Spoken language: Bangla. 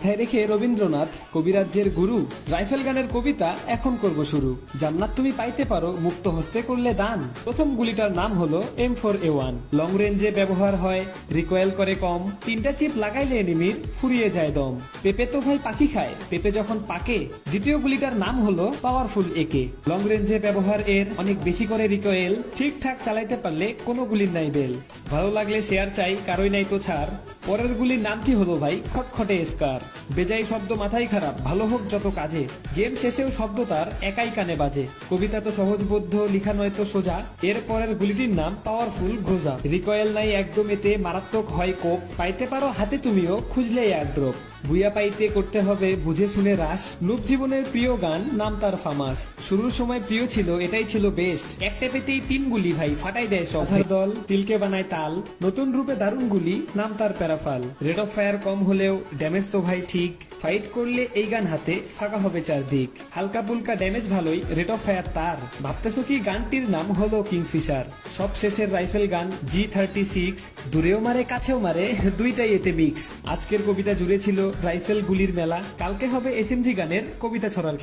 মাথায় রেখে রবীন্দ্রনাথ কবিরাজ্যের গুরু রাইফেল গানের কবিতা এখন করব শুরু। জান্নাত তুমি পাইতে পারো মুক্ত হস্তে করলে দান। প্রথম গুলিটার নাম হলো M4A1। লং রেঞ্জে ব্যবহার হয়, রিকয়েল করে কম, 3টা চিপ লাগাইলে এনিমির ফুরিয়ে যায় দম। পেঁপে তো ভাই পাখি খায়, পেঁপে যখন পাকে। দ্বিতীয় গুলিটার নাম হলো পাওয়ারফুল একে। লং রেঞ্জে ব্যবহার এর, অনেক বেশি করে রিকয়েল, ঠিকঠাক চালাইতে পারলে কোনো গুলির নাই বেল। ভালো লাগলে শেয়ার চাই, কারোই নাই তো ছাড়। পরের গুলির নামটি হলো ভাই খটখটে স্কার। বেজাই শব্দ মাথায় খারাপ, ভালো হোক যত কাজে। গেম শেষেও শব্দ তার একাই কানে বাজে। কবিতা তো সহজবোধ্য, লিখা নয় তো সোজা। এর পরের গুলিটির নাম পাওয়ারফুল গ্রোজা। রিকয়েল নাই একদম, এতে মারাত্মক হয় কোপ। পাইতে পারো হাতে তুমিও, খুঁজলে এয়ারড্রপ। বুইয়া পাইতে করতে হবে বুঝে শুনে রাস। নুব জীবনের প্রিয় গান, নাম তার ফামাস। শুরুর সময় প্রিয় ছিল, এটাই ছিল বেস্ট। একটা পেতেই 3 গুলি ভাই ফাটাই দেয় সব দল, তিলকে বানায় তাল। নতুন রূপে দারুণ গুলি, নাম তার প্যারাফাল। রেট অফ ফায়ার কম হলেও ড্যামেজ তো ভাই ঠিক। ফাইট করলে এই গান হাতে ফাঁকা হবে চারদিক। হালকা পুলকা ড্যামেজ ভালোই, রেট অফ ফায়ার তার। ভাবতেছো কি গানটির নাম হলো কিংফিশার। সব শেষের রাইফেল গান G36। দূরেও মারে কাছেও মারে, দুইটাই এতে মিক্স। আজকের কবিতা জুড়ে ছিল রাইফেল গুলির মেলা। কালকে হবে SMG গানের কবিতা ছড়ার খেলা।